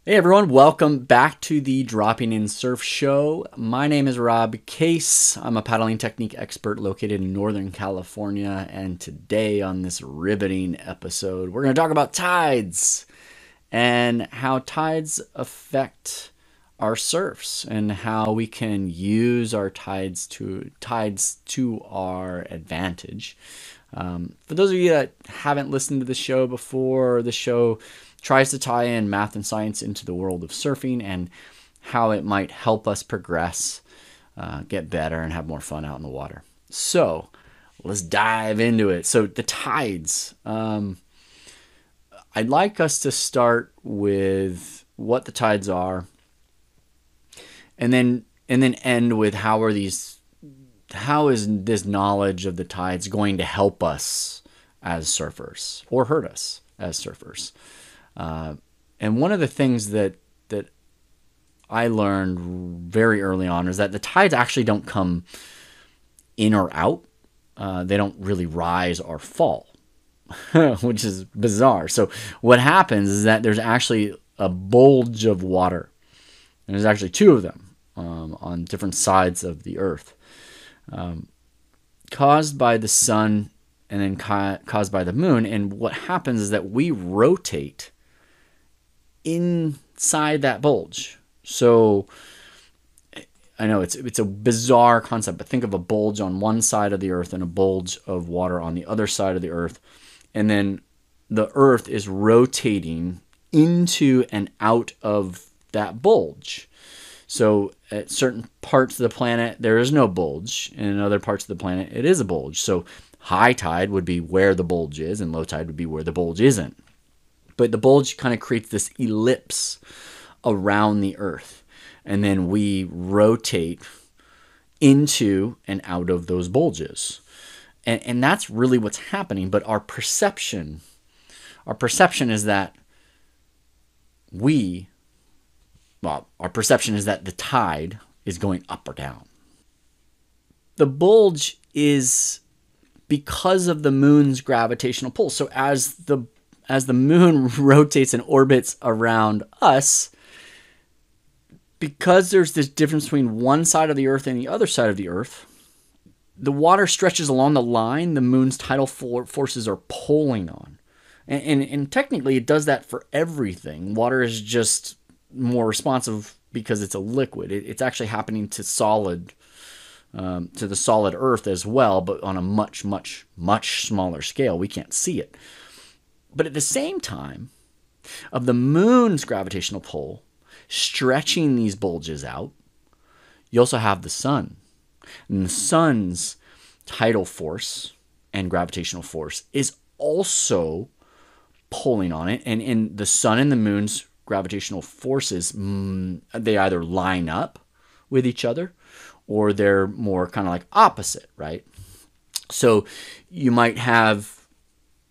Hey everyone, welcome back to the Dropping in Surf Show. My name is Rob Case. I'm a paddling technique expert located in Northern California, and today on this riveting episode, we're going to talk about tides and how tides affect our surfs and how we can use our tides to our advantage. For those of you that haven't listened to the show before, the show tries to tie in math and science into the world of surfing and how it might help us progress, get better, and have more fun out in the water. So let's dive into it. So the tides. I'd like us to start with what the tides are, and then end with how is this knowledge of the tides going to help us as surfers or hurt us as surfers. And one of the things that I learned very early on is that the tides actually don't come in or out. They don't really rise or fall, which is bizarre. So what happens is that there's actually a bulge of water. And there's actually two of them on different sides of the earth, caused by the sun and then caused by the moon. And what happens is that we rotate inside that bulge. So I know it's a bizarre concept, but think of a bulge on one side of the earth and a bulge of water on the other side of the earth. And then the earth is rotating into and out of that bulge. So at certain parts of the planet, there is no bulge. And in other parts of the planet, it is a bulge. So high tide would be where the bulge is, and low tide would be where the bulge isn't. But the bulge kind of creates this ellipse around the earth. And then we rotate into and out of those bulges. And that's really what's happening. But our perception is that our perception is that the tide is going up or down. The bulge is because of the moon's gravitational pull. So as the moon rotates and orbits around us, because there's this difference between one side of the earth and the other side of the earth, the water stretches along the line the moon's tidal forces are pulling on. And technically it does that for everything. Water is just more responsive because it's a liquid. It's actually happening to the solid earth as well, but on a much, much, much smaller scale. We can't see it. But at the same time of the moon's gravitational pull stretching these bulges out, you also have the sun. And the sun's tidal force and gravitational force is also pulling on it. And in the sun and the moon's gravitational forces, they either line up with each other or they're more kind of like opposite, right? So you might have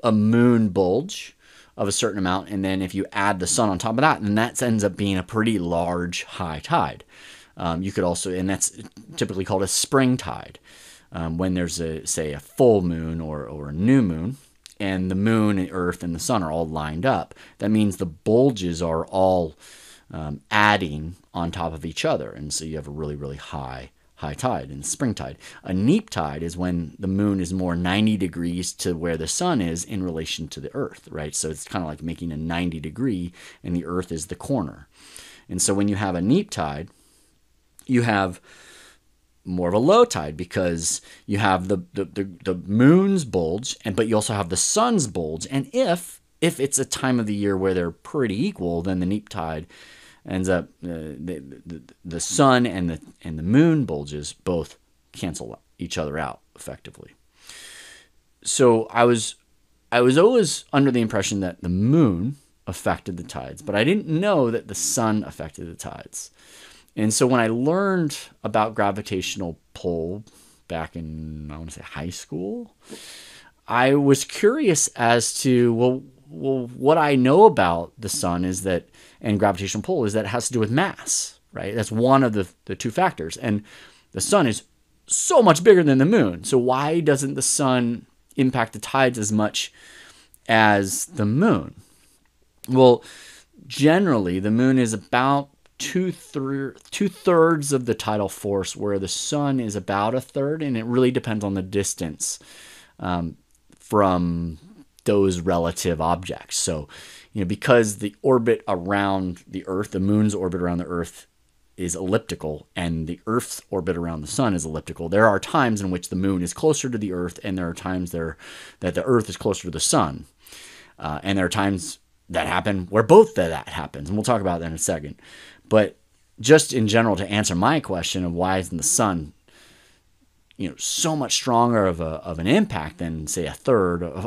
a moon bulge of a certain amount, and then if you add the sun on top of that, then that ends up being a pretty large high tide. You could also, and that's typically called a spring tide, when there's a full moon or a new moon, and the moon and earth and the sun are all lined up. That means the bulges are all adding on top of each other, and so you have a really, really high tide and spring tide. A neap tide is when the moon is more 90 degrees to where the sun is in relation to the earth, right? So it's kind of like making a 90 degree and the earth is the corner. And so when you have a neap tide, you have more of a low tide because you have the moon's bulge, but you also have the sun's bulge. And if it's a time of the year where they're pretty equal, then the neap tide ends up the sun and the moon bulges both cancel each other out effectively. So I was always under the impression that the moon affected the tides, but I didn't know that the sun affected the tides. And so when I learned about gravitational pull back in, I want to say, high school, I was curious as to, well, what I know about the sun is that, and gravitational pull, is that it has to do with mass, right? That's one of the two factors. And the sun is so much bigger than the moon. So why doesn't the sun impact the tides as much as the moon? Well, generally, the moon is about two-thirds of the tidal force, where the sun is about a third, and it really depends on the distance from those relative objects. So, because the orbit around the Earth, the moon's orbit around the Earth is elliptical, and the Earth's orbit around the sun is elliptical, there are times in which the moon is closer to the Earth, and there are times that the Earth is closer to the sun. And there are times that happen where both that happens, and we'll talk about that in a second. But just in general, to answer my question of why isn't the sun so much stronger of an impact than, say, a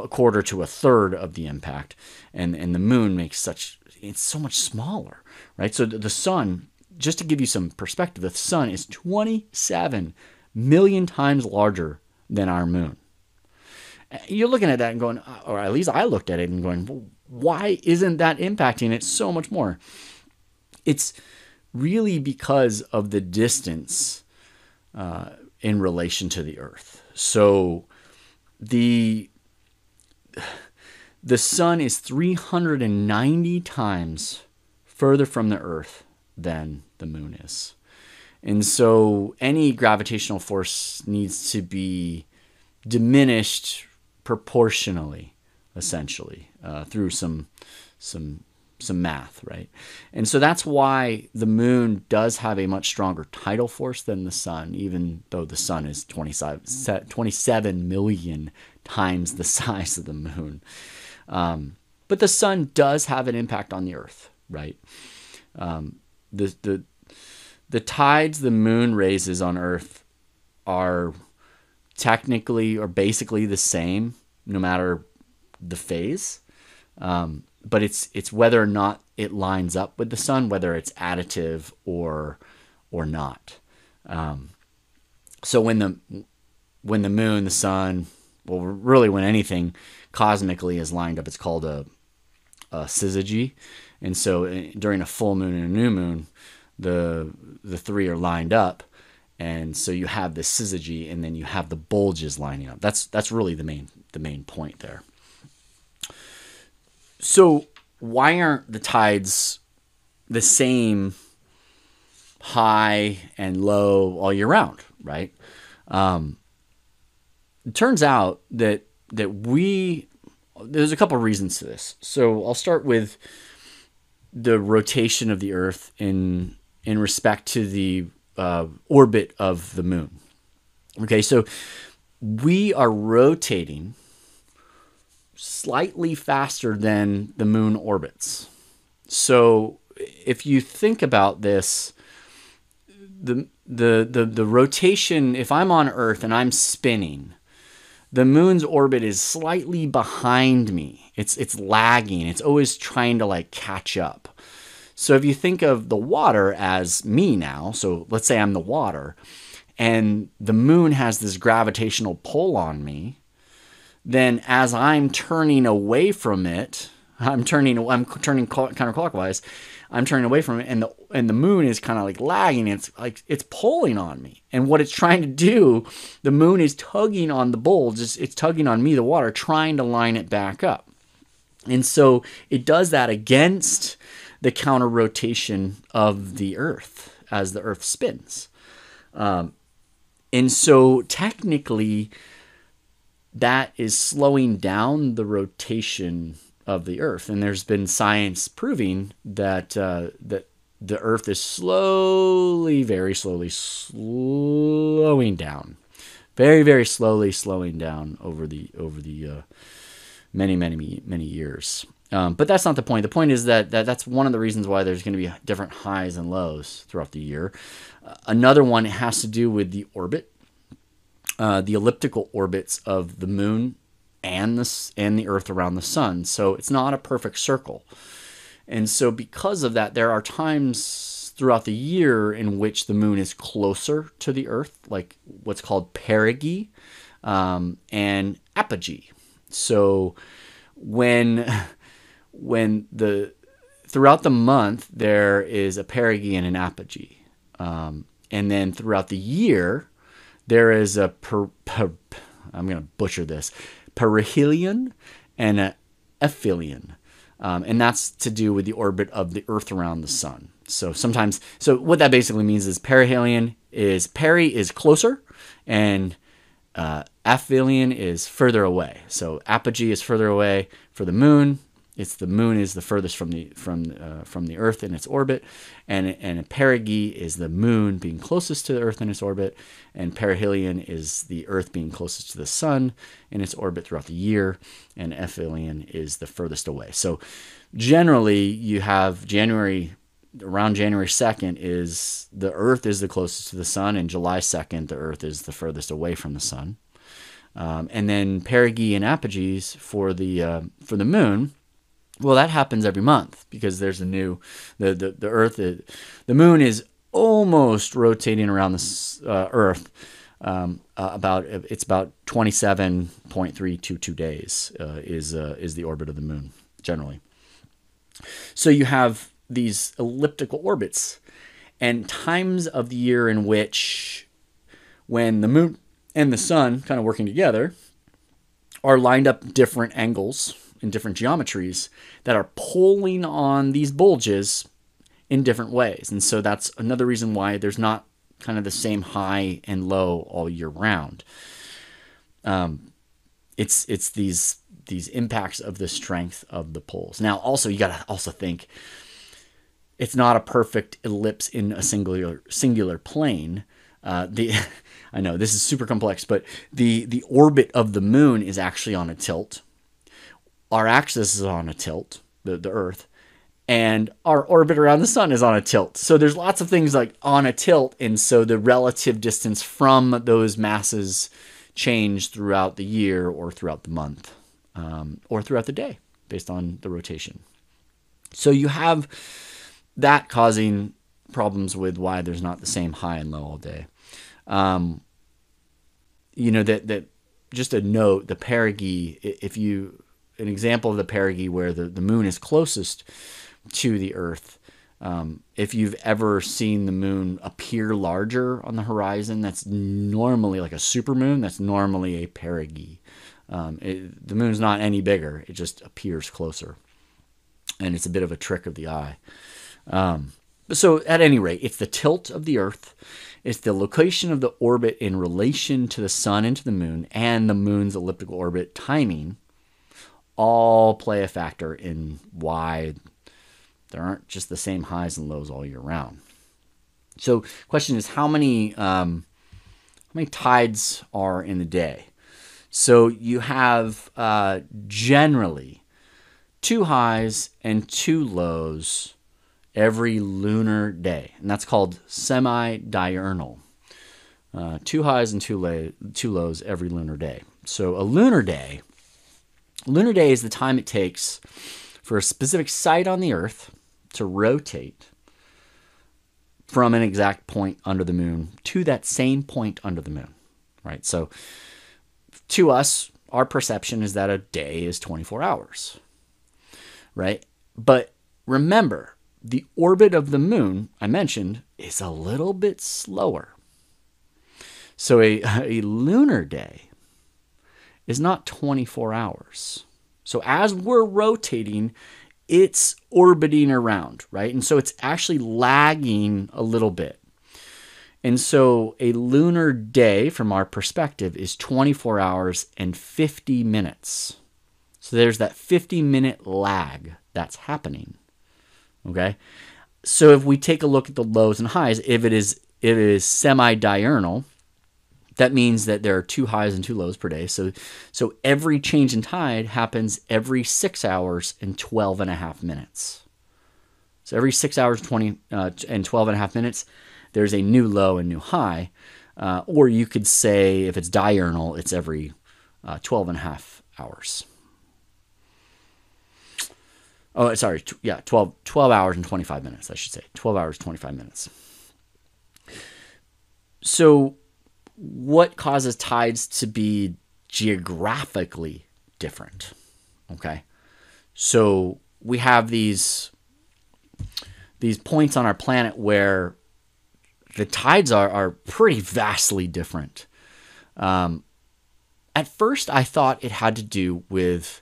quarter to a third of the impact, and the moon it's so much smaller, right? So the sun, just to give you some perspective, the sun is 27 million times larger than our moon. You're looking at that and going, or at least I looked at it and going, well, why isn't that impacting it so much more? It's really because of the distance in relation to the Earth. So the sun is 390 times further from the Earth than the moon is. And so any gravitational force needs to be diminished proportionally, essentially, through some math, right? And so that's why the moon does have a much stronger tidal force than the sun, even though the sun is 27 million times the size of the moon. But the sun does have an impact on the Earth, right? The tides the moon raises on Earth are technically or basically the same, no matter the phase. But it's whether or not it lines up with the sun, whether it's additive or not. So when the moon, the sun, well, really when anything cosmically is lined up, it's called a syzygy. And so during a full moon and a new moon, the three are lined up, and so you have the syzygy, and then you have the bulges lining up. That's really the main point there. So why aren't the tides the same high and low all year round, right? It turns out that there's a couple of reasons to this. So I'll start with the rotation of the Earth in respect to the orbit of the moon. Okay, so we are rotating slightly faster than the moon orbits. So if you think about this, the rotation, if I'm on Earth and I'm spinning, the moon's orbit is slightly behind me. It's lagging. It's always trying to catch up. So if you think of the water as me now, so let's say I'm the water, and the moon has this gravitational pull on me, then as I'm turning away from it, I'm turning counterclockwise, I'm turning away from it, and the moon is kind of lagging. It's pulling on me, and what it's trying to do, the moon is tugging on the bulge. It's tugging on me, the water, trying to line it back up, and so it does that against the counter rotation of the Earth as the Earth spins, and so technically, that is slowing down the rotation of the Earth. And there's been science proving that that the Earth is very slowly slowing down, very, very slowly slowing down over the many years. But that's not the point. The point is that that's one of the reasons why there's going to be different highs and lows throughout the year. Another one has to do with the orbit, the elliptical orbits of the moon and the Earth around the sun. So it's not a perfect circle. And so because of that, there are times throughout the year in which the moon is closer to the Earth, like what's called perigee and apogee. So throughout the month, there is a perigee and an apogee. And then throughout the year, there is a I'm going to butcher this, perihelion and an aphelion. And that's to do with the orbit of the Earth around the sun. So what that basically means is peri is closer, and aphelion is further away. So apogee is further away for the moon. The moon is the furthest from the Earth in its orbit, and perigee is the moon being closest to the Earth in its orbit, and perihelion is the Earth being closest to the sun in its orbit throughout the year, and aphelion is the furthest away. So generally, you have around January 2nd is the Earth is the closest to the sun, and July 2nd the Earth is the furthest away from the sun, and then perigee and apogees for the moon. Well, that happens every month because there's the Earth. The moon is almost rotating around the Earth. It's about 27.322 days is the orbit of the moon generally. So you have these elliptical orbits and times of the year in which, when the moon and the sun kind of working together, are lined up different angles in different geometries that are pulling on these bulges in different ways. And so that's another reason why there's not kind of the same high and low all year round. It's these impacts of the strength of the poles. Now, also, you got to also think it's not a perfect ellipse in a singular plane. I know this is super complex, but the orbit of the moon is actually on a tilt. Our axis is on a tilt, the Earth, and our orbit around the sun is on a tilt. So there's lots of things like on a tilt, and so the relative distance from those masses change throughout the year or throughout the month or throughout the day based on the rotation. So you have that causing problems with why there's not the same high and low all day. That just a note, the perigee, an example of the perigee where the moon is closest to the Earth. If you've ever seen the moon appear larger on the horizon, that's normally like a supermoon. That's normally a perigee. The moon's not any bigger. It just appears closer. And it's a bit of a trick of the eye. So at any rate, it's the tilt of the Earth. It's the location of the orbit in relation to the sun and to the moon, and the moon's elliptical orbit timing all play a factor in why there aren't just the same highs and lows all year round. So question is, how many tides are in the day? So you have generally 2 highs and 2 lows every lunar day, and that's called semi-diurnal. 2 highs and 2 lows every lunar day. So a lunar day is the time it takes for a specific site on the Earth to rotate from an exact point under the moon to that same point under the moon, right? So to us, our perception is that a day is 24 hours, right? But remember, the orbit of the moon, I mentioned, is a little bit slower. So a lunar day is not 24 hours. So as we're rotating, it's orbiting around, right? And so it's actually lagging a little bit. And so a lunar day, from our perspective, is 24 hours and 50 minutes. So there's that 50-minute lag that's happening. Okay, so if we take a look at the lows and highs, if it is semi-diurnal, that means that there are 2 highs and 2 lows per day. So every change in tide happens every 6 hours and 12 and a half minutes. So every 6 hours and 12 and a half minutes, there's a new low and new high. Or you could say, if it's diurnal, it's every 12 and a half hours. Oh, sorry. 12 hours and 25 minutes, I should say. 12 hours, 25 minutes. So what causes tides to be geographically different? Okay. So we have these points on our planet where the tides are pretty vastly different. At first, I thought it had to do with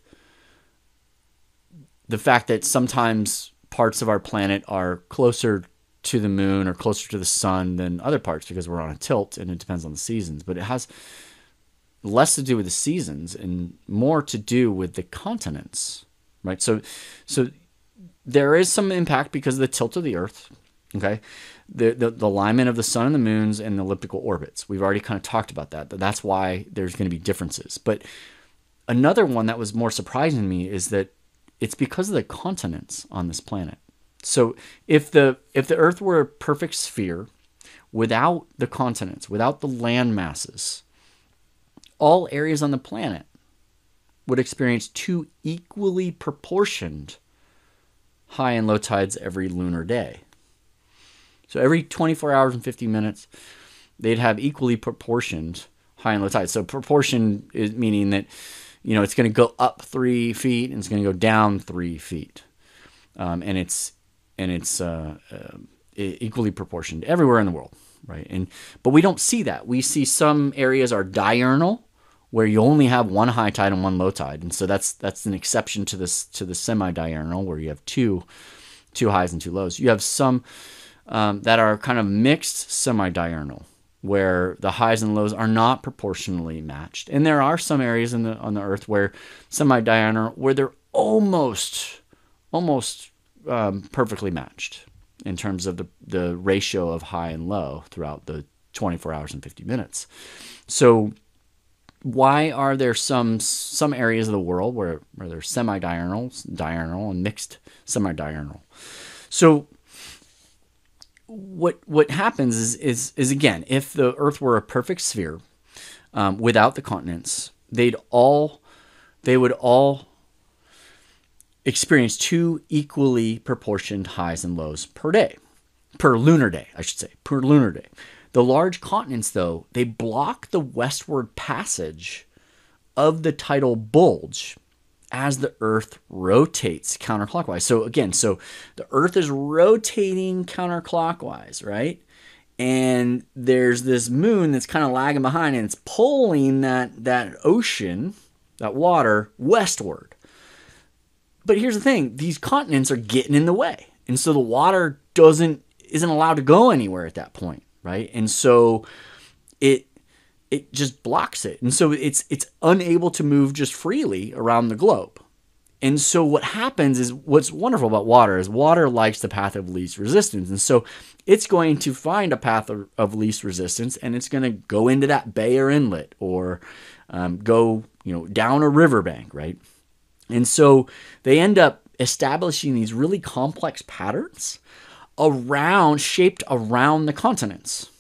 the fact that sometimes parts of our planet are closer to the moon or closer to the sun than other parts because we're on a tilt, and it depends on the seasons. But it has less to do with the seasons and more to do with the continents, right? So there is some impact because of the tilt of the Earth, okay? The alignment of the sun and the moons and the elliptical orbits. We've already kind of talked about that. That's why there's going to be differences. But another one that was more surprising to me is that it's because of the continents on this planet. So if the Earth were a perfect sphere without the continents, without the land masses, all areas on the planet would experience 2 equally proportioned high and low tides every lunar day. So every 24 hours and 50 minutes, they'd have equally proportioned high and low tides. So proportion is meaning that, it's going to go up 3 feet and it's going to go down 3 feet. And it's equally proportioned everywhere in the world, right? But we don't see that. We see some areas are diurnal, where you only have one high tide and one low tide, and so that's an exception to the semi-diurnal, where you have two highs and 2 lows. You have some that are kind of mixed semi-diurnal, where the highs and lows are not proportionally matched, and there are some areas on the Earth where semi-diurnal, where they're almost perfectly matched in terms of the ratio of high and low throughout the 24 hours and 50 minutes. So why are there some areas of the world where there's semi-diurnal, diurnal, and mixed semi-diurnal? So what happens is again, if the Earth were a perfect sphere without the continents, they would all experience 2 equally proportioned highs and lows per lunar day. The large continents, though, they block the westward passage of the tidal bulge as the Earth rotates counterclockwise. So again, the Earth is rotating counterclockwise, right? And there's this moon that's kind of lagging behind, and it's pulling that ocean, that water, westward. But here's the thing, these continents are getting in the way. And so the water isn't allowed to go anywhere at that point, right? And so it just blocks it. And so it's unable to move just freely around the globe. And so what happens is, what's wonderful about water is water likes the path of least resistance. And so it's going to find a path of least resistance, and it's going to go into that bay or inlet, or go down a riverbank, right? And so they end up establishing these really complex patterns shaped around the continents,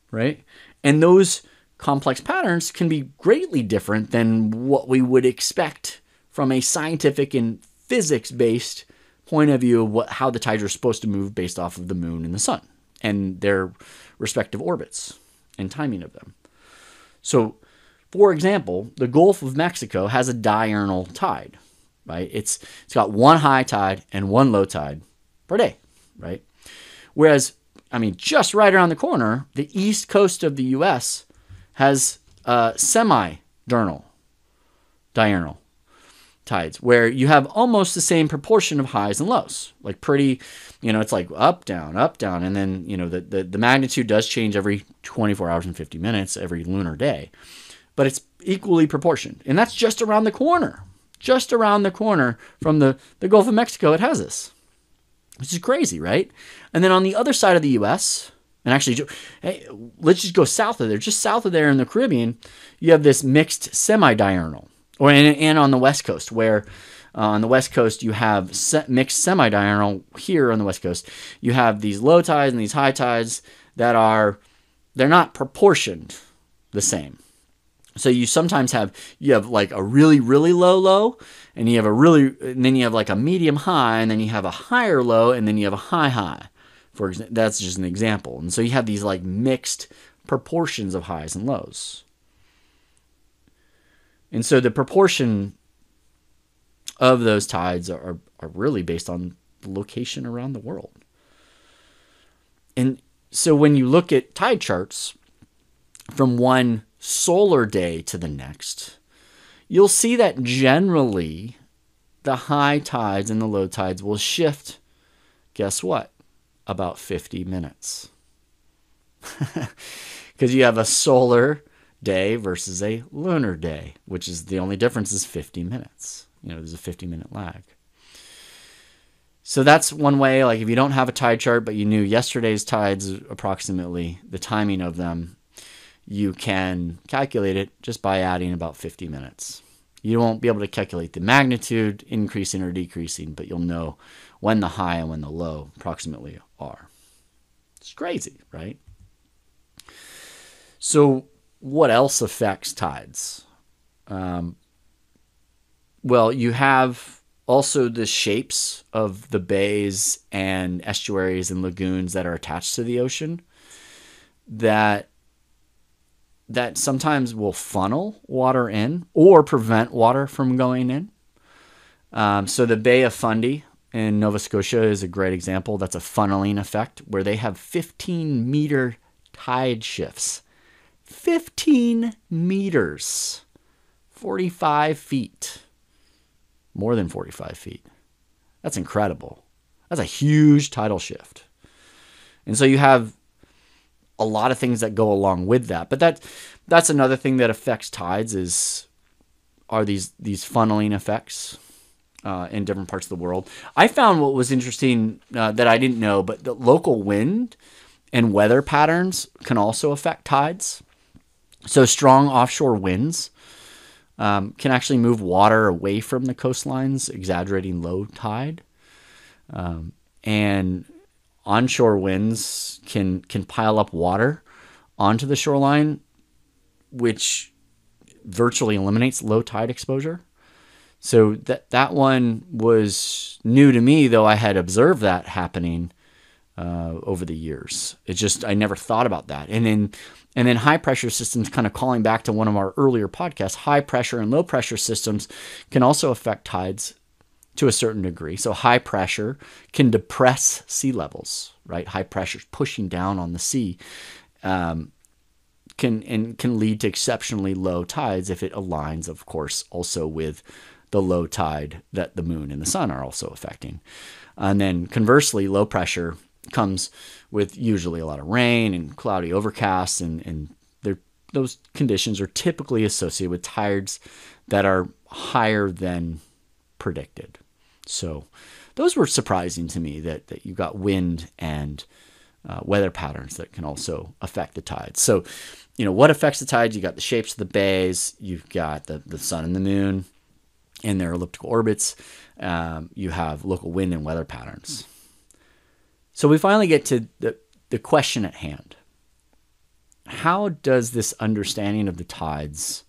right? And those complex patterns can be greatly different than what we would expect from a scientific and physics-based point of view of how the tides are supposed to move based off of the moon and the sun and their respective orbits and timing of them. So, for example, the Gulf of Mexico has a diurnal tide, right? It's got one high tide and one low tide per day, right? Whereas, just right around the corner, the east coast of the U.S. has semi-diurnal tides, where you have almost the same proportion of highs and lows. Like pretty, it's like up, down, and then, the magnitude does change every 24 hours and 50 minutes, every lunar day. But it's equally proportioned. And that's just around the corner. Just around the corner from the Gulf of Mexico, it has this. Which is crazy, right? And then on the other side of the U.S., and actually, hey, let's just go south of there. Just south of there in the Caribbean, you have this mixed semi-diurnal. And on the West Coast, where on the West Coast you have mixed semi-diurnal. Here on the West Coast, you have these low tides and these high tides they're not proportioned the same. So you sometimes have like a really, really low, and then you have like a medium high, and then you have a higher low, and then you have a high. For example, that's just an example. And so you have these like mixed proportions of highs and lows. And so the proportion of those tides are really based on the location around the world. And so when you look at tide charts from one solar day to the next, you'll see that generally the high tides and the low tides will shift, guess what? About 50 minutes. Because you have a solar day versus a lunar day, which is the only difference is 50 minutes. There's a 50-minute lag. So that's one way, like if you don't have a tide chart, but you knew yesterday's tides, approximately the timing of them, you can calculate it just by adding about 50 minutes. You won't be able to calculate the magnitude increasing or decreasing, but you'll know when the high and when the low approximately are. It's crazy, right? So what else affects tides? Well, you have also the shapes of the bays and estuaries and lagoons that are attached to the ocean that sometimes will funnel water in or prevent water from going in. So the Bay of Fundy in Nova Scotia is a great example. That's a funneling effect where they have 15-meter tide shifts. 15 meters, 45 feet. More than 45 feet. That's incredible. That's a huge tidal shift. And so you have a lot of things that go along with that. But that's another thing that affects tides are these funneling effects in different parts of the world. I found what was interesting that I didn't know, but the local wind and weather patterns can also affect tides. So strong offshore winds can actually move water away from the coastlines, exaggerating low tide. And onshore winds can pile up water onto the shoreline, which virtually eliminates low tide exposure. So that one was new to me, though I had observed that happening over the years. I never thought about that. And then high pressure systems, kind of calling back to one of our earlier podcasts, high pressure and low pressure systems can also affect tides to a certain degree. So high pressure can depress sea levels, right? High pressure pushing down on the sea can lead to exceptionally low tides if it aligns, of course, also with the low tide that the moon and the sun are also affecting. And then conversely, low pressure comes with usually a lot of rain and cloudy overcasts, and those conditions are typically associated with tides that are higher than predicted. So those were surprising to me that you got wind and weather patterns that can also affect the tides. So, what affects the tides? You got the shapes of the bays, you've got the sun and the moon in their elliptical orbits, you have local wind and weather patterns. So we finally get to the question at hand. How does this understanding of the tides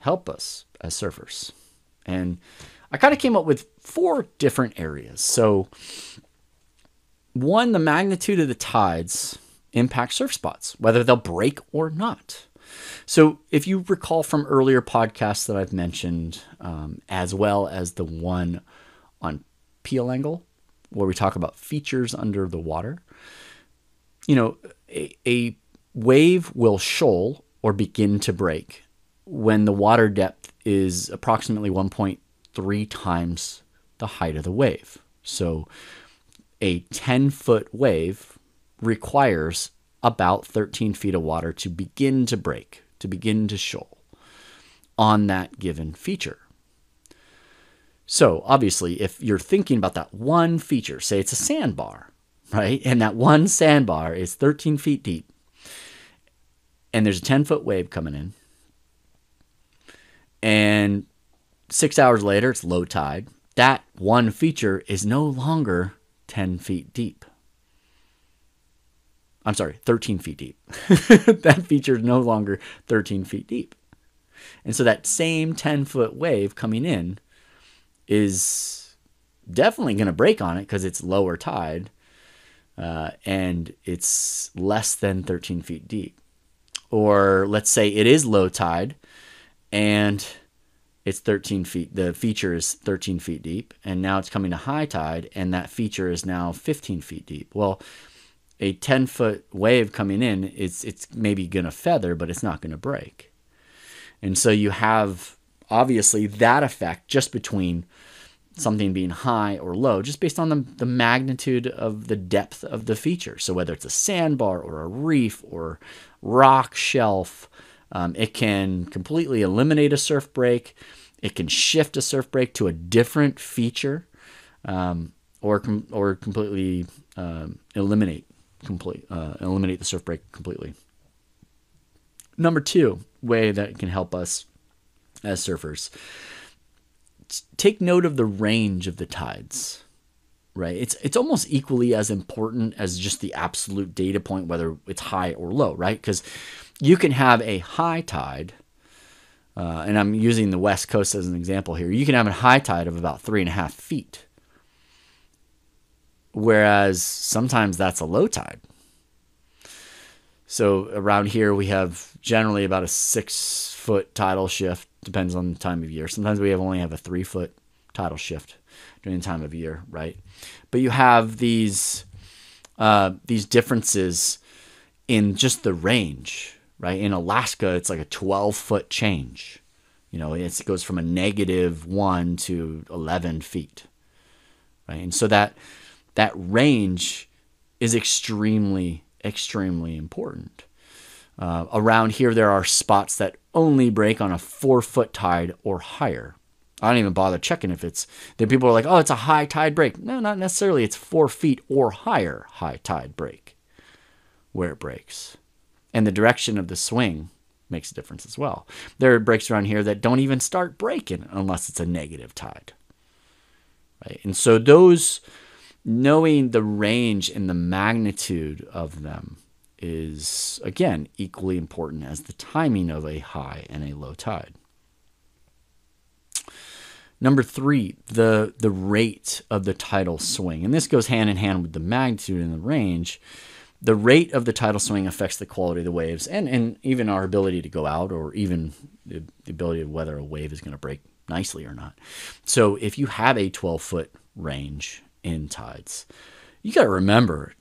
help us as surfers? And I kind of came up with 4 different areas. So 1, the magnitude of the tides impacts surf spots, whether they'll break or not. So if you recall from earlier podcasts that I've mentioned, as well as the one on peel angle, where we talk about features under the water, a wave will shoal or begin to break when the water depth is approximately 1.3 times the height of the wave. So a 10-foot wave requires about 13 feet of water to begin to break, to begin to shoal on that given feature. So obviously, if you're thinking about that one feature, say it's a sandbar, right? And that one sandbar is 13 feet deep, and there's a 10-foot wave coming in, and 6 hours later, it's low tide. That one feature is no longer 10 feet deep. I'm sorry, 13 feet deep. That feature is no longer 13 feet deep. And so that same 10-foot wave coming in is definitely going to break on it because it's lower tide and it's less than 13 feet deep. Or let's say it is low tide and it's 13 feet. The feature is 13 feet deep, and now it's coming to high tide, and that feature is now 15 feet deep. Well, a 10-foot wave coming in, it's maybe going to feather, but it's not going to break. And so you have obviously that effect just between something being high or low just based on the magnitude of the depth of the feature. So whether it's a sandbar or a reef or rock shelf, it can completely eliminate a surf break. It can shift a surf break to a different feature, or completely eliminate the surf break completely. Number 2 way that can help us as surfers: take note of the range of the tides. Right? It's almost equally as important as just the absolute data point, whether it's high or low, right? Because you can have a high tide, and I'm using the West Coast as an example here. You can have a high tide of about 3.5 feet, whereas sometimes that's a low tide. So around here we have generally about a 6-foot tidal shift, depends on the time of year. Sometimes we only have a 3-foot tidal shift during the time of year, right? But you have these differences in just the range, right? In Alaska, it's like a 12-foot change. It goes from a -1 to 11 feet, right? And so that range is extremely, extremely important. Around here, there are spots that only break on a 4-foot tide or higher. I don't even bother checking if it's... Then people are like, oh, it's a high tide break. No, not necessarily. It's 4 feet or higher high tide break where it breaks. And the direction of the swing makes a difference as well. There are breaks around here that don't even start breaking unless it's a negative tide. Right? And so knowing the range and the magnitude of them is, again, equally important as the timing of a high and a low tide. Number 3, the rate of the tidal swing. And this goes hand in hand with the magnitude and the range. The rate of the tidal swing affects the quality of the waves and even our ability to go out, or even the ability of whether a wave is going to break nicely or not. So if you have a 12-foot range in tides, you got to remember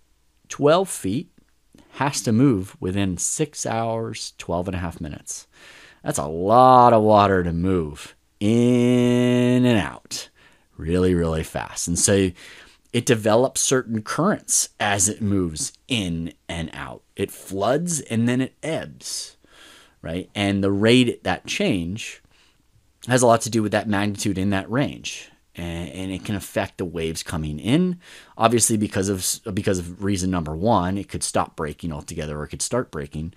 12 feet has to move within 6 hours, 12.5 minutes. That's a lot of water to move in and out really, really fast. And so it develops certain currents as it moves in and out. It floods and then it ebbs, right? And the rate at that change has a lot to do with that magnitude in that range. And it can affect the waves coming in. Obviously, because of reason number 1, it could stop breaking altogether or it could start breaking.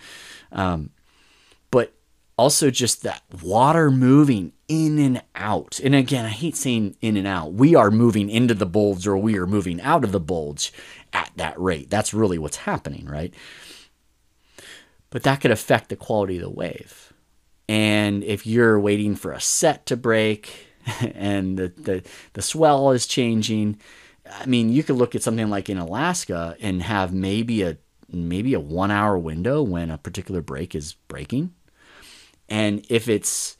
But also just that water moving in and out. And again, I hate saying in and out. We are moving into the bulge or we are moving out of the bulge at that rate. That's really what's happening, right? But that could affect the quality of the wave. And if you're waiting for a set to break and the swell is changing, I mean, you could look at something like in Alaska and have maybe a 1 hour window when a particular break is breaking. And if it's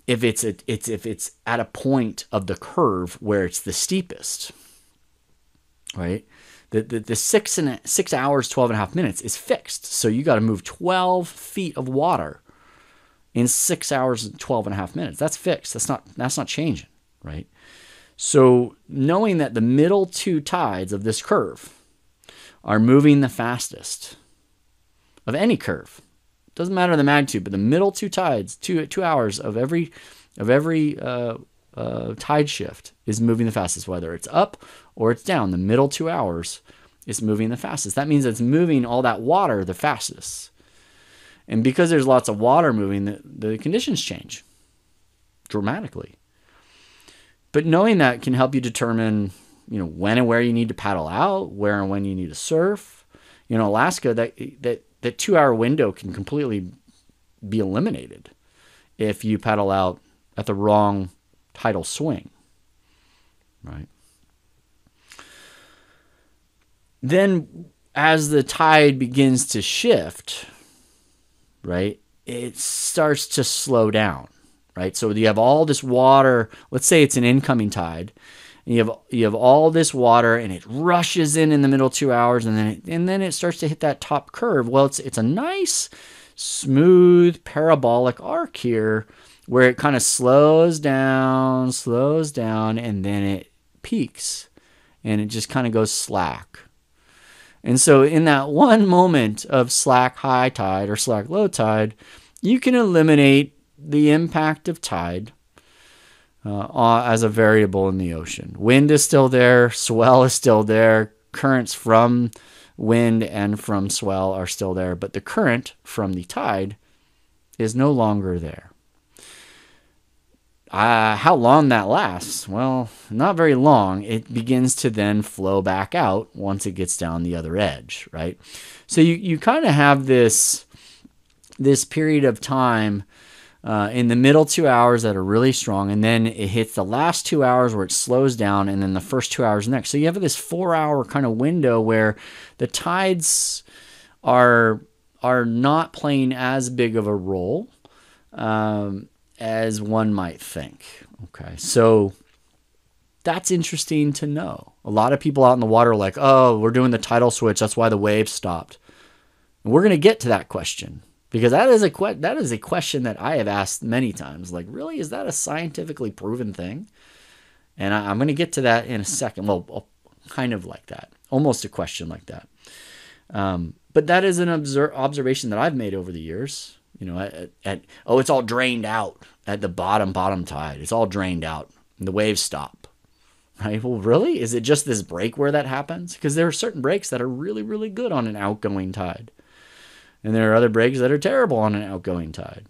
at a point of the curve where it's the steepest, right? The 6 hours, 12.5 minutes is fixed. So you got to move 12 feet of water in 6 hours and 12.5 minutes. That's fixed. That's not changing, right? So knowing that the middle 2 tides of this curve are moving the fastest of any curve, doesn't matter the magnitude, but the middle 2 tides, 2 hours of every tide shift is moving the fastest, whether it's up or it's down. The middle 2 hours is moving the fastest. That means it's moving all that water the fastest. And because there's lots of water moving, the conditions change dramatically. But knowing that can help you determine, when and where you need to paddle out, where and when you need to surf. Alaska, that 2 hour window can completely be eliminated if you paddle out at the wrong tidal swing, right? Then as the tide begins to shift, right, it starts to slow down, right? So you have all this water. Let's say it's an incoming tide. And you have all this water, and it rushes in the middle 2 hours, and then it starts to hit that top curve. Well, it's a nice, smooth, parabolic arc here where it kind of slows down, and then it peaks, and it just kind of goes slack. And so in that one moment of slack high tide or slack low tide, you can eliminate the impact of tide as a variable in the ocean. Wind is still there, swell is still there, currents from wind and from swell are still there, but the current from the tide is no longer there. How long that lasts? Well, not very long. It begins to then flow back out once it gets down the other edge, right? So you kind of have this period of time in the middle 2 hours that are really strong, and then it hits the last 2 hours where it slows down, and then the first 2 hours next. So you have this 4 hour kind of window where the tides are not playing as big of a role as one might think. Okay, so that's interesting to know. A lot of people out in the water are like, oh, we're doing the tidal switch, that's why the waves stopped. And we're going to get to that question, because that is a question that I have asked many times. Like, really, is that a scientifically proven thing? And I'm going to get to that in a second. Well, kind of like that, almost a question like that. But that is an observation that I've made over the years. You know, it's all drained out at the bottom tide. It's all drained out, and the waves stop. Right? Well, really? Is it just this break where that happens? Because there are certain breaks that are really, really good on an outgoing tide. And there are other breaks that are terrible on an outgoing tide.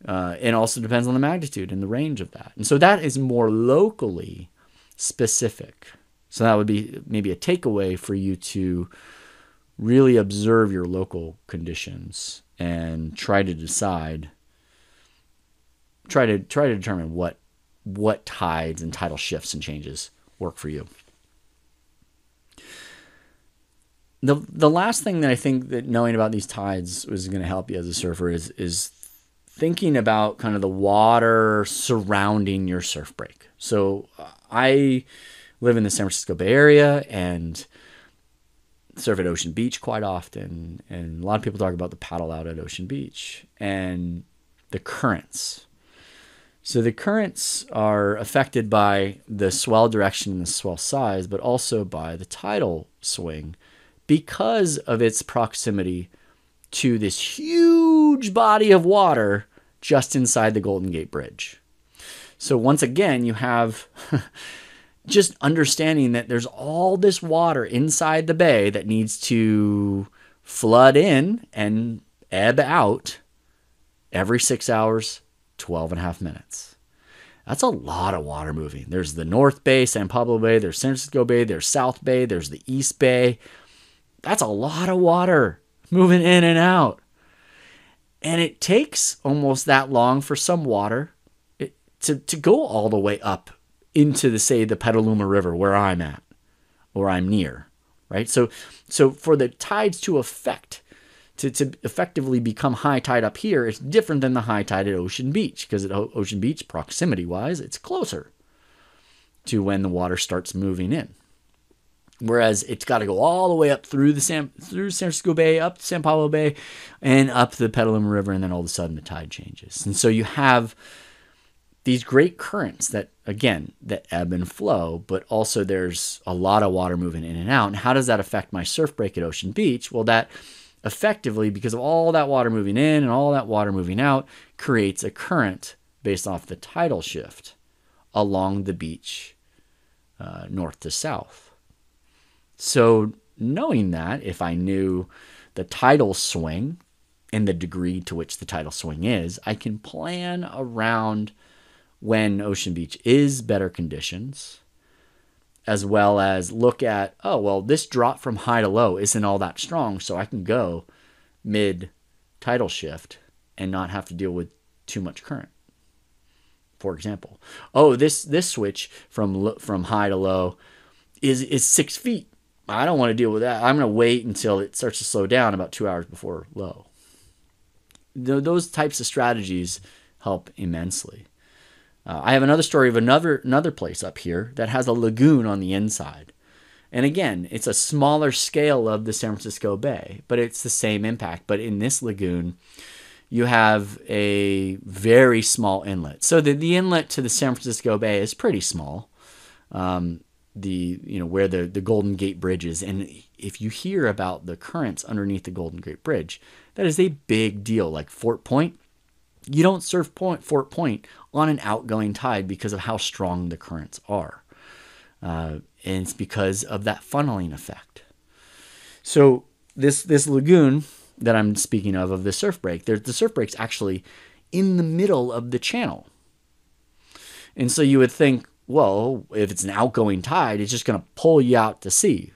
It also depends on the magnitude and the range of that. And so that is more locally specific. So that would be maybe a takeaway for you to really observe your local conditions and try to determine what tides and tidal shifts and changes work for you. The last thing that I think that knowing about these tides is going to help you as a surfer is thinking about kind of the water surrounding your surf break. So I live in the San Francisco Bay Area and surf at Ocean Beach quite often. And a lot of people talk about the paddle out at Ocean Beach and the currents. So the currents are affected by the swell direction and the swell size, but also by the tidal swing, because of its proximity to this huge body of water just inside the Golden Gate Bridge. So once again, you have just understanding that there's all this water inside the bay that needs to flood in and ebb out every 6 hours, 12 and a half minutes. That's a lot of water moving. There's the North Bay, San Pablo Bay, there's San Francisco Bay, there's South Bay, there's the East Bay. That's a lot of water moving in and out. And it takes almost that long for some water to go all the way up into the Petaluma River where I'm at or I'm near, right? So for the tides to effectively become high tide up here, it's different than the high tide at Ocean Beach, because at Ocean Beach, proximity-wise, it's closer to when the water starts moving in. Whereas it's got to go all the way up through San Francisco Bay, up to San Pablo Bay, and up the Petaluma River, and then all of a sudden the tide changes. And so you have these great currents that ebb and flow, but also there's a lot of water moving in and out. And how does that affect my surf break at Ocean Beach? Well, that effectively, because of all that water moving in and all that water moving out, creates a current based off the tidal shift along the beach, north to south. So knowing that, if I knew the tidal swing and the degree to which the tidal swing is, I can plan around when Ocean Beach is better conditions, as well as look at, this drop from high to low isn't all that strong, so I can go mid-tidal shift and not have to deal with too much current. For example, this switch from high to low is 6 feet. I don't want to deal with that. I'm going to wait until it starts to slow down about 2 hours before low. Those types of strategies help immensely. I have another story of another place up here that has a lagoon on the inside. And again, it's a smaller scale of the San Francisco Bay, but it's the same impact. But in this lagoon, you have a very small inlet. So the inlet to the San Francisco Bay is pretty small. Where the Golden Gate Bridge is. And if you hear about the currents underneath the Golden Gate Bridge, that is a big deal. Like Fort Point, you don't surf Fort Point on an outgoing tide because of how strong the currents are. And it's because of that funneling effect. So this lagoon that I'm speaking of the surf break, the surf break's actually in the middle of the channel. And so you would think, well, if it's an outgoing tide, it's just going to pull you out to sea.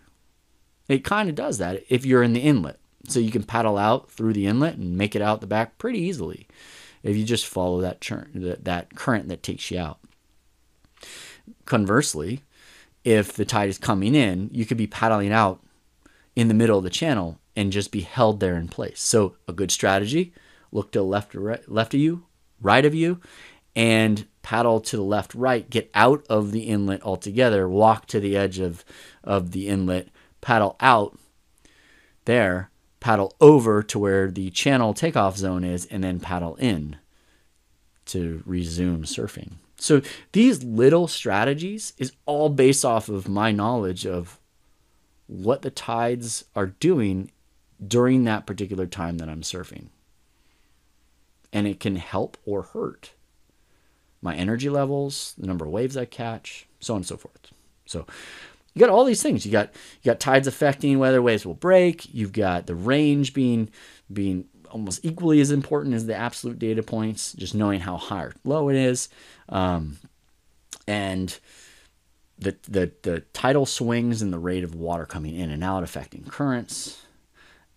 It kind of does that if you're in the inlet. So you can paddle out through the inlet and make it out the back pretty easily if you just follow that current that takes you out. Conversely, if the tide is coming in, you could be paddling out in the middle of the channel and just be held there in place. So a good strategy, look to left of you, right of you, and paddle to the left, right, get out of the inlet altogether, walk to the edge of the inlet, paddle out there, paddle over to where the channel takeoff zone is, and then paddle in to resume surfing. So these little strategies is all based off of my knowledge of what the tides are doing during that particular time that I'm surfing. And it can help or hurt my energy levels, the number of waves I catch, so on and so forth. So you got all these things. You got tides affecting whether waves will break. You've got the range being almost equally as important as the absolute data points, just knowing how high or low it is. And the tidal swings and the rate of water coming in and out affecting currents.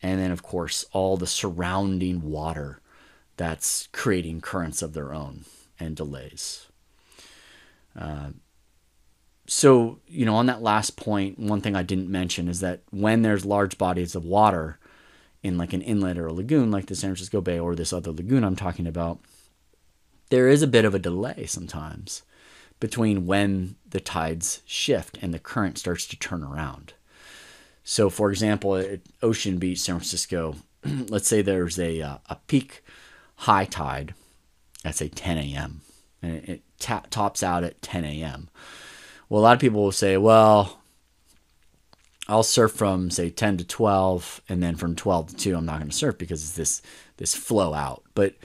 And then, of course, all the surrounding water that's creating currents of their own and delays. So, on that last point, one thing I didn't mention is that when there's large bodies of water in like an inlet or a lagoon like the San Francisco Bay or this other lagoon I'm talking about, there is a bit of a delay sometimes between when the tides shift and the current starts to turn around. So, for example, at Ocean Beach, San Francisco, let's say there's a peak high tide at, say, 10 a.m., and it tops out at 10 a.m. Well, a lot of people will say, well, I'll surf from, say, 10 to 12, and then from 12 to 2, I'm not going to surf because it's this flow out. But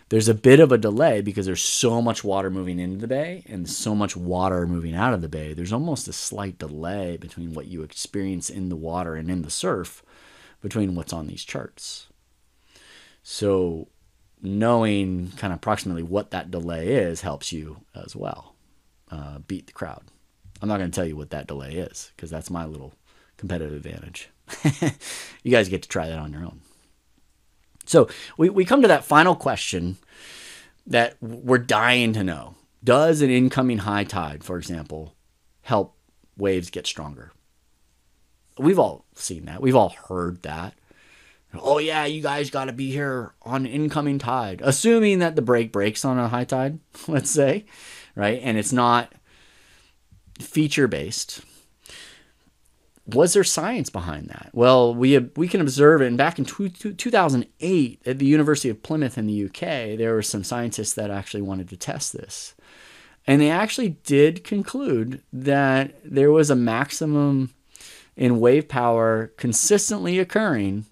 there's a bit of a delay because there's so much water moving into the bay and so much water moving out of the bay. There's almost a slight delay between what you experience in the water and in the surf between what's on these charts. So knowing kind of approximately what that delay is helps you as well beat the crowd. I'm not going to tell you what that delay is because that's my little competitive advantage. You guys get to try that on your own. So we come to that final question that we're dying to know. Does an incoming high tide, for example, help waves get stronger? We've all seen that. We've all heard that. Oh, yeah, you guys got to be here on incoming tide. Assuming that the break breaks on a high tide, let's say, right? And it's not feature-based. Was there science behind that? Well, we can observe it. And back in 2008 at the University of Plymouth in the UK, there were some scientists that actually wanted to test this. And they actually did conclude that there was a maximum in wave power consistently occurring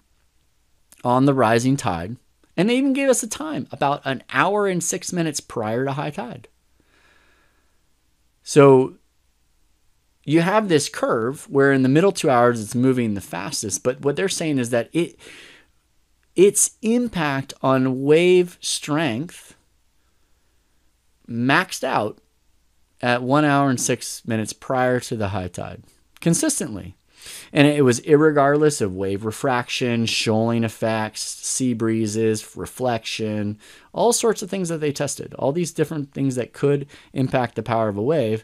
on the rising tide. And they even gave us a time, about an hour and 6 minutes prior to high tide. So you have this curve where in the middle 2 hours it's moving the fastest, but what they're saying is that its impact on wave strength maxed out at 1 hour and 6 minutes prior to the high tide, consistently. And it was irregardless of wave refraction, shoaling effects, sea breezes, reflection, all sorts of things that they tested, all these different things that could impact the power of a wave.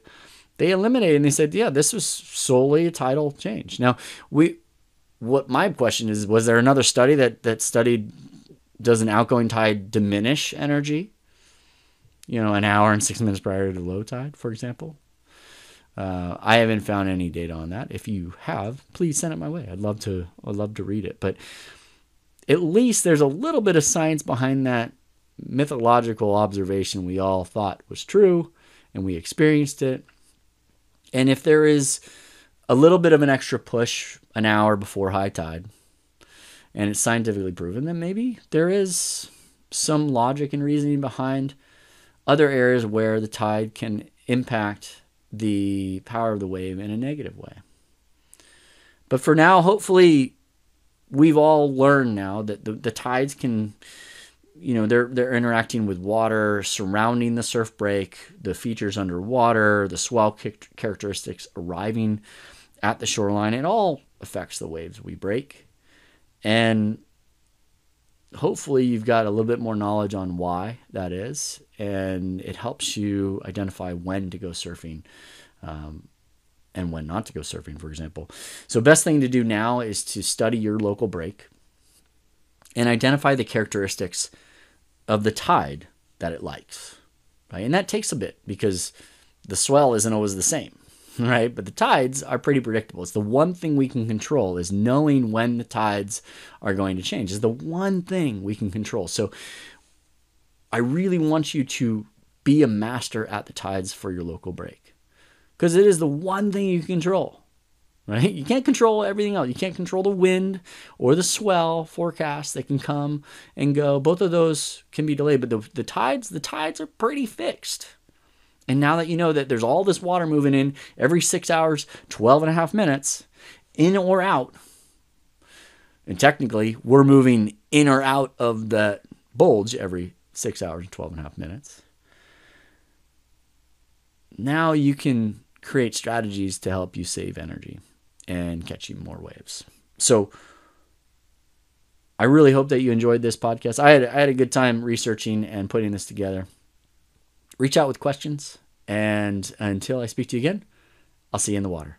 They eliminated and they said, yeah, this was solely a tidal change. Now, what my question is, was there another study that studied, does an outgoing tide diminish energy? An hour and 6 minutes prior to low tide, for example. I haven't found any data on that. If you have, please send it my way. I'd love to read it. But at least there's a little bit of science behind that mythological observation we all thought was true, and we experienced it. And if there is a little bit of an extra push an hour before high tide, and it's scientifically proven, then maybe there is some logic and reasoning behind other areas where the tide can impact the power of the wave in a negative way. But for now, hopefully, we've all learned now that the tides can, they're interacting with water surrounding the surf break, the features underwater, the swell characteristics arriving at the shoreline. It all affects the waves we break. And hopefully you've got a little bit more knowledge on why that is, and it helps you identify when to go surfing and when not to go surfing, for example. So best thing to do now is to study your local break and identify the characteristics of the tide that it likes, right? And that takes a bit because the swell isn't always the same, right? But the tides are pretty predictable. It's the one thing we can control, is knowing when the tides are going to change. Is the one thing we can control. So I really want you to be a master at the tides for your local break, because it is the one thing you control, right? You can't control everything else. You can't control the wind or the swell forecast that can come and go. Both of those can be delayed, but the tides are pretty fixed. And now that you know that there's all this water moving in every 6 hours, 12 and a half minutes, in or out, and technically we're moving in or out of that bulge every 6 hours and 12 and a half minutes. Now you can create strategies to help you save energy and catching more waves. So I really hope that you enjoyed this podcast. I had a good time researching and putting this together. Reach out with questions, and until I speak to you again, I'll see you in the water.